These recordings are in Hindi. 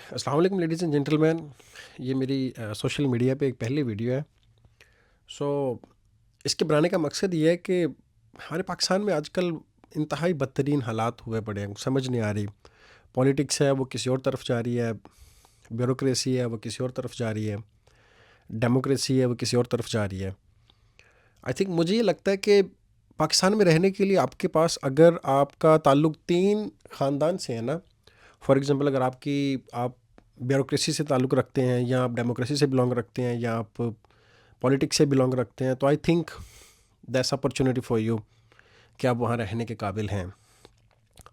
अस्सलाम वालेकुम लेडीज़ एंड जेंटलमैन। ये मेरी सोशल मीडिया पे एक पहली वीडियो है। सो इसके बनाने का मकसद ये है कि हमारे पाकिस्तान में आजकल इंतहाई बदतरीन हालात हुए पड़े हैं, समझ नहीं आ रही। पॉलिटिक्स है वो किसी और तरफ जा रही है, ब्यूरोक्रेसी है वो किसी और तरफ जा रही है, डेमोक्रेसी है वो किसी और तरफ जा रही है। आई थिंक मुझे ये लगता है कि पाकिस्तान में रहने के लिए आपके पास, अगर आपका ताल्लुक़ 3 ख़ानदान से है ना, फॉर एग्ज़ाम्पल अगर आप ब्यूरोक्रेसी से ताल्लुक़ रखते हैं, या आप डेमोक्रेसी से बिलोंग रखते हैं, या आप पॉलिटिक्स से बिलोंग रखते हैं, तो I think that's opportunity for you कि आप वहाँ रहने के काबिल हैं।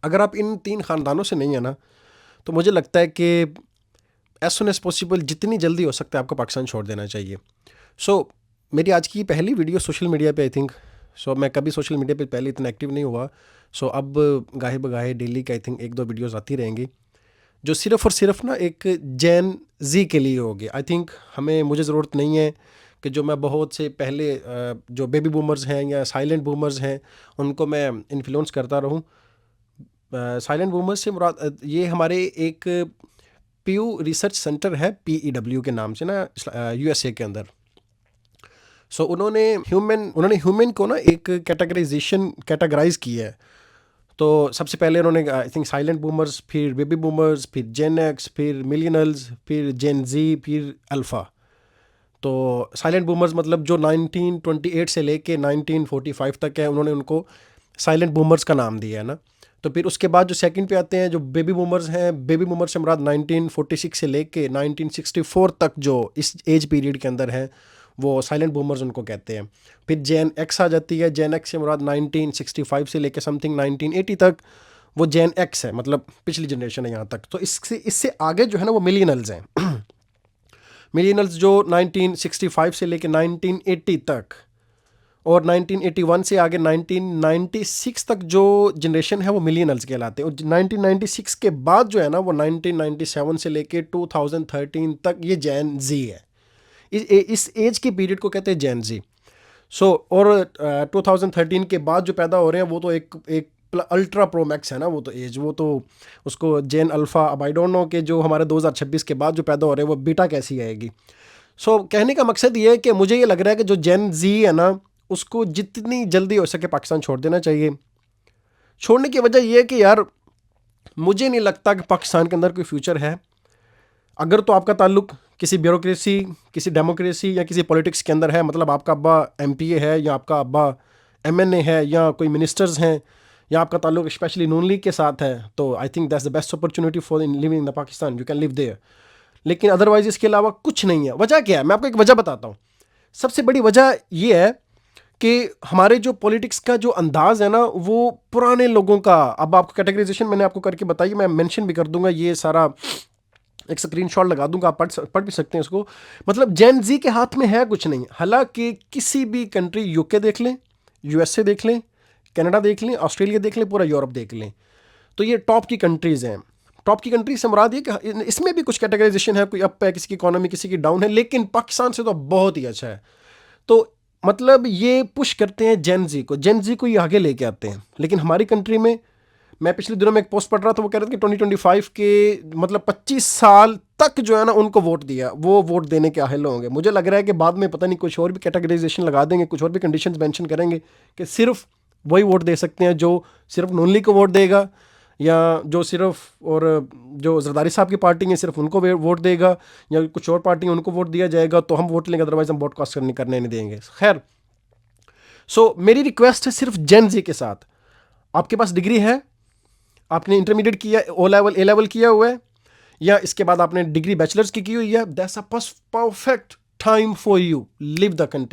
अगर आप इन 3 ख़ानदानों से नहीं है ना, तो मुझे लगता है कि एज सुन एज़ पॉसिबल, जितनी जल्दी हो सकता है आपको पाकिस्तान छोड़ देना चाहिए। मेरी आज की पहली वीडियो सोशल मीडिया पे आई थिंक। मैं कभी सोशल मीडिया पे पहले इतना एक्टिव नहीं हुआ। अब गाहे बगाहे डेली के आई थिंक 1-2 वीडियोज़ आती रहेंगी, जो सिर्फ़ और सिर्फ ना एक जेन ज़ी के लिए होगी। आई थिंक मुझे ज़रूरत नहीं है कि जो मैं बहुत से पहले जो बेबी बूमर्स हैं या साइलेंट बूमर्स हैं उनको मैं इन्फ्लुएंस करता रहूं। साइलेंट बूमर्स से मुराद ये हमारे एक पीयू रिसर्च सेंटर है, PEW के नाम से ना, USA के अंदर। उन्होंने ह्यूमन को ना एक कैटेगराइज किया है। तो सबसे पहले उन्होंने आई थिंक साइलेंट बूमर्स, फिर बेबी बूमर्स, फिर जेन एक्स, फिर मिलियनल्स, फिर जेन जी, फिर अल्फ़ा। तो साइलेंट बूमर्स मतलब जो 1928 से लेके 1945 तक है, उन्होंने उनको साइलेंट बूमर्स का नाम दिया है ना। तो फिर उसके बाद जो सेकंड पे आते हैं जो बेबी बूमर्स हैं, बेबी बूमर से मुराद 1946 से लेके 1964 तक जो इस एज पीरियड के अंदर हैं, वो साइलेंट बूमर्स उनको कहते हैं। फिर जेन एक्स आ जाती है। जेन एक्स से मुराद 1965 से लेके समथिंग 1980 तक वो जेन एक्स है, मतलब पिछली जनरेशन है यहाँ तक। तो इससे इससे आगे जो है ना वो मिलियनल्स हैं। मिलियनल्स जो 1965 से लेके 1980 तक, और 1981 से आगे 1996 तक जो जनरेशन है वो मिलियनल्स कहलाते हैं। और 1996 के बाद जो है ना वो 1997 से लेके 2013 तक ये जेन जी है। इस एज के पीरियड को कहते हैं जेन जी। और 2013 के बाद जो पैदा हो रहे हैं वो तो एक अल्ट्रा प्रो मैक्स है ना, वो तो एज, वो तो उसको जेन अल्फ़ा। अब आई डोंट नो कि जो हमारे 2026 के बाद जो पैदा हो रहे हैं वो बीटा कैसी आएगी। कहने का मकसद ये है कि मुझे ये लग रहा है कि जो जेन जी है ना, उसको जितनी जल्दी हो सके पाकिस्तान छोड़ देना चाहिए। छोड़ने की वजह यह है कि यार मुझे नहीं लगता कि पाकिस्तान के अंदर कोई फ्यूचर है। अगर तो आपका ताल्लुक किसी ब्यूरोक्रेसी, किसी डेमोक्रेसी या किसी पॉलिटिक्स के अंदर है, मतलब आपका अब्बा MPA है, या आपका अब्बा MNA है, या कोई मिनिस्टर्स हैं, या आपका ताल्लुक स्पेशली नून लीग के साथ है, तो I think that's the best opportunity for in living in the Pakistan, you can live there. लेकिन अदरवाइज इसके अलावा कुछ नहीं है। वजह क्या है? मैं आपको एक वजह बताता हूँ। सबसे बड़ी वजह यह है कि हमारे जो पॉलिटिक्स का जो अंदाज़ है ना, वो पुराने लोगों का, अब आपको कैटेगराइजेशन मैंने आपको करके बताई, मैं मेंशन भी कर दूंगा, ये सारा एक स्क्रीनशॉट लगा दूंगा, आप पढ़ भी सकते हैं इसको। मतलब जेन जी के हाथ में है कुछ नहीं। हालांकि किसी भी कंट्री, UK देख लें, USA देख लें, कनाडा देख लें, ऑस्ट्रेलिया देख लें, पूरा यूरोप देख लें, तो ये टॉप की कंट्रीज़ हैं। टॉप की कंट्री से मुराद ये कि इसमें भी कुछ कैटेगराइजेशन है, कोई अप है, किसी की इकोनॉमी किसी की डाउन है, लेकिन पाकिस्तान से तो बहुत ही अच्छा है। तो मतलब ये पुश करते हैं जेन जी को ये आगे लेके आते हैं। लेकिन हमारी कंट्री में, मैं पिछले दिनों में एक पोस्ट पढ़ रहा था, वो कह रहे थे कि 2025 के मतलब 25 साल तक जो है ना उनको वोट दिया, वो वोट देने के अहल होंगे। मुझे लग रहा है कि बाद में पता नहीं कुछ और भी कैटेगराइजेशन लगा देंगे, कुछ और भी कंडीशंस मेंशन करेंगे कि सिर्फ वही वोट दे सकते हैं जो सिर्फ नून लीग को वोट देगा, या जो सिर्फ, और जो जरदारी साहब की पार्टी है सिर्फ उनको वोट देगा, या कुछ और पार्टी है उनको वोट दिया जाएगा तो हम वोट लेंगे, अदरवाइज हम वोट कास्ट करने नहीं देंगे। खैर, मेरी रिक्वेस्ट है सिर्फ जेन जी के साथ, आपके पास डिग्री है, आपने इंटरमीडिएट किया, A लेवल किया हुआ है, या इसके बाद आपने डिग्री बैचलर्स की हुई है, that's a perfect time for you live the country.